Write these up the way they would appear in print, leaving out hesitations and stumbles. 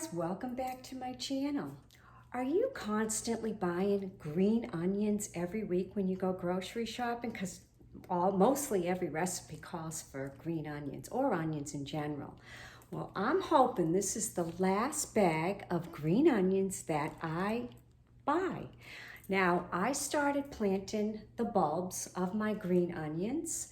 guys, welcome back to my channel. Are you constantly buying green onions every week when you go grocery shopping? Because mostly every recipe calls for green onions or onions in general. Well, I'm hoping this is the last bag of green onions that I buy. Now, I started planting the bulbs of my green onions,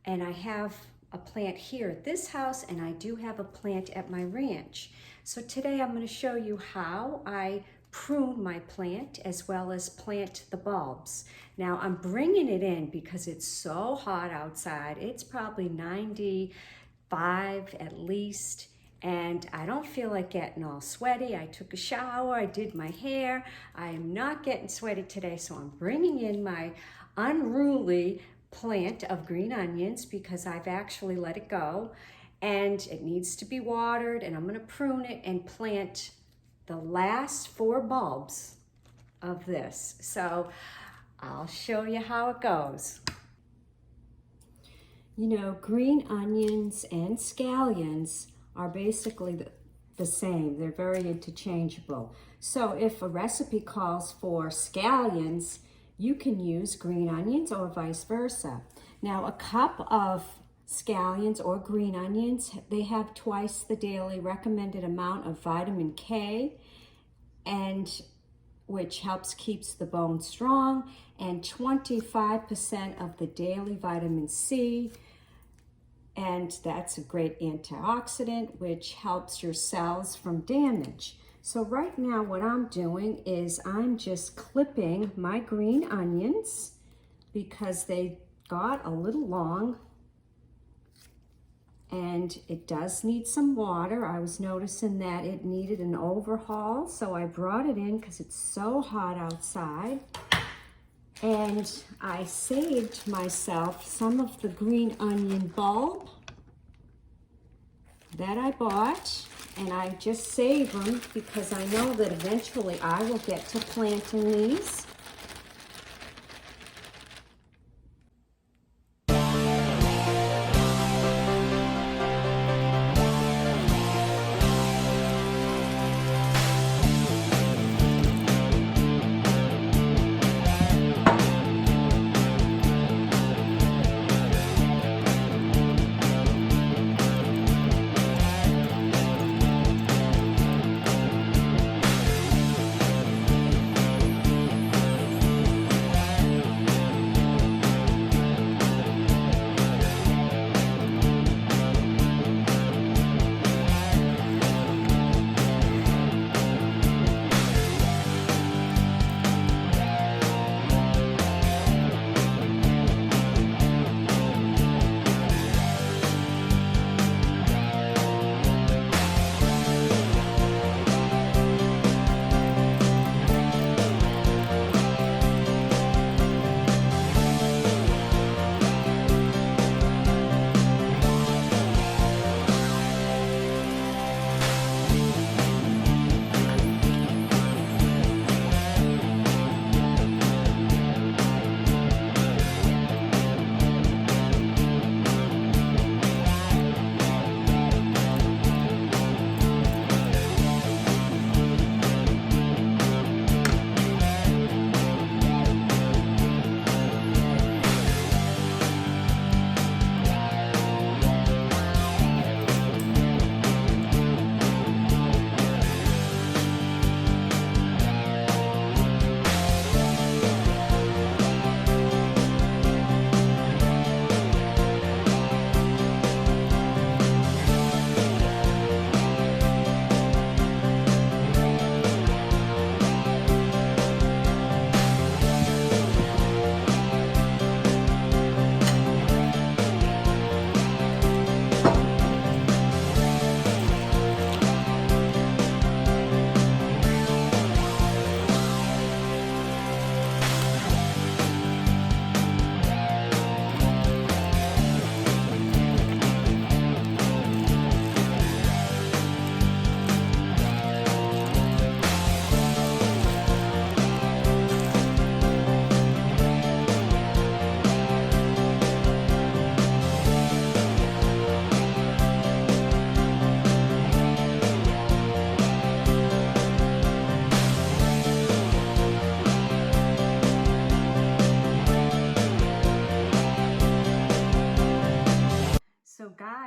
and I have a plant here at this house, and I do have a plant at my ranch. So today I'm going to show you how I prune my plant as well as plant the bulbs. Now I'm bringing it in because it's so hot outside. It's probably 95 at least, and I don't feel like getting all sweaty. I took a shower, I did my hair. I am not getting sweaty today, so I'm bringing in my unruly plant of green onions because I've actually let it go, and it needs to be watered, and I'm going to prune it and plant the last 4 bulbs of this. So I'll show you how it goes. You know, green onions and scallions are basically the same. They're very interchangeable. So if a recipe calls for scallions, you can use green onions or vice versa. Now, a cup of scallions or green onions, they have twice the daily recommended amount of vitamin K, and which helps keeps the bone strong, and 25% of the daily vitamin C, and that's a great antioxidant which helps your cells from damage. So right now what I'm doing is I'm just clipping my green onions because they got a little long, and it does need some water. I was noticing that it needed an overhaul, so I brought it in because it's so hot outside. And I saved myself some of the green onion bulb that I bought, and I just save them because I know that eventually I will get to planting these.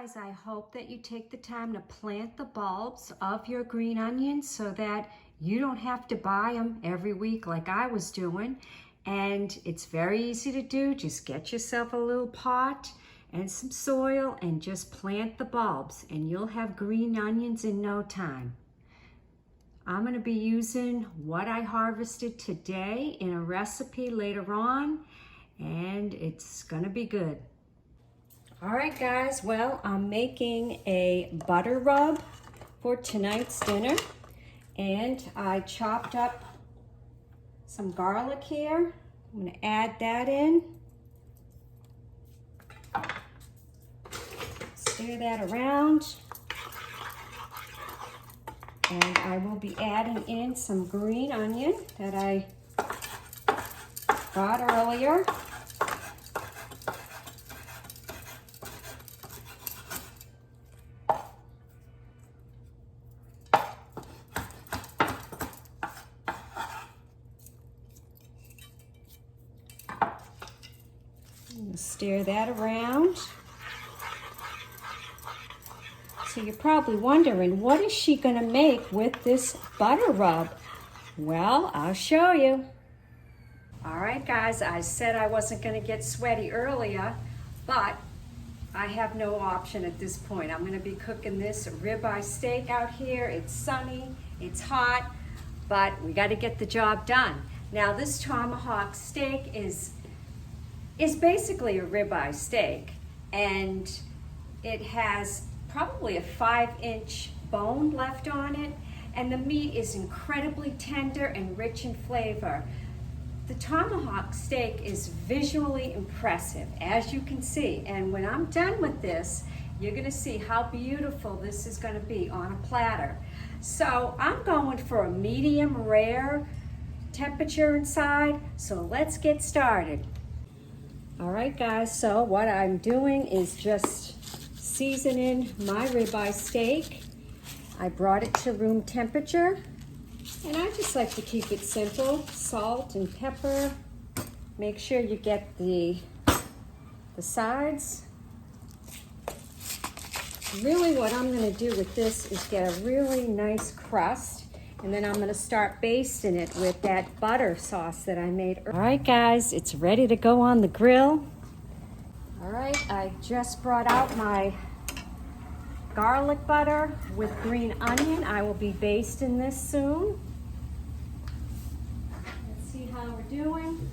guys, I hope that you take the time to plant the bulbs of your green onions so that you don't have to buy them every week like I was doing. And it's very easy to do. Just get yourself a little pot and some soil and just plant the bulbs and you'll have green onions in no time. I'm going to be using what I harvested today in a recipe later on, and it's going to be good. All right, guys, well, I'm making a butter rub for tonight's dinner, and I chopped up some garlic here. I'm going to add that in. Stir that around. And I will be adding in some green onion that I got earlier. Stir that around. So you're probably wondering, what is she going to make with this butter rub? Well, I'll show you. All right, guys, I said I wasn't going to get sweaty earlier, but I have no option at this point. I'm going to be cooking this ribeye steak out here. It's sunny, it's hot, but we got to get the job done. Now, this tomahawk steak is basically a ribeye steak, and it has probably a 5-inch bone left on it, and the meat is incredibly tender and rich in flavor. The tomahawk steak is visually impressive, as you can see, and when I'm done with this, you're gonna see how beautiful this is gonna be on a platter. So I'm going for a medium rare temperature inside, so let's get started. All right, guys, so what I'm doing is just seasoning my ribeye steak. I brought it to room temperature, and I just like to keep it simple. Salt and pepper. Make sure you get the sides. Really what I'm gonna do with this is get a really nice crust, and then I'm gonna start basting it with that butter sauce that I made earlier. All right, guys, it's ready to go on the grill. All right, I just brought out my garlic butter with green onion. I will be basting this soon. Let's see how we're doing.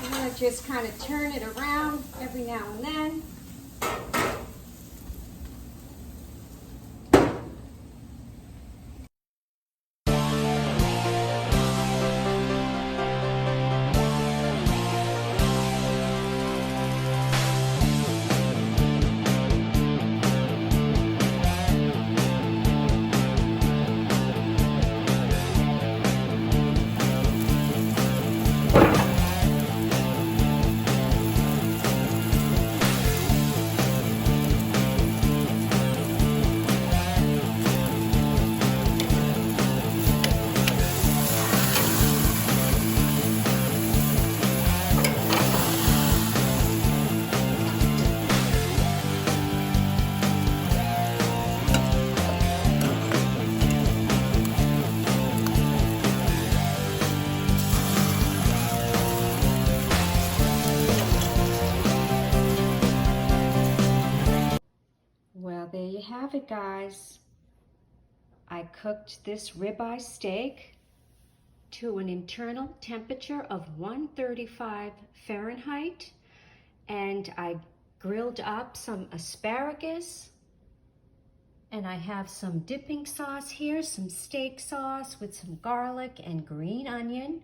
I'm gonna just kind of turn it around every now and then. Well, there you have it, guys. I cooked this ribeye steak to an internal temperature of 135 Fahrenheit, and I grilled up some asparagus, and I have some dipping sauce here, some steak sauce with some garlic and green onion,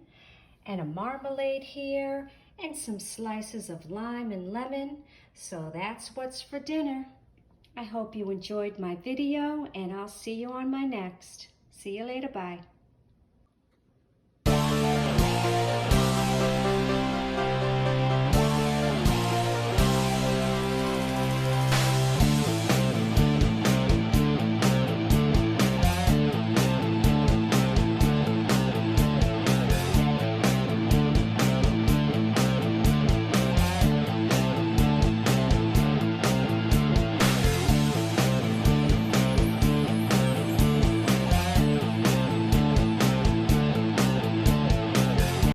and a marmalade here, and some slices of lime and lemon. So that's what's for dinner. I hope you enjoyed my video, and I'll see you on my next. See you later, bye.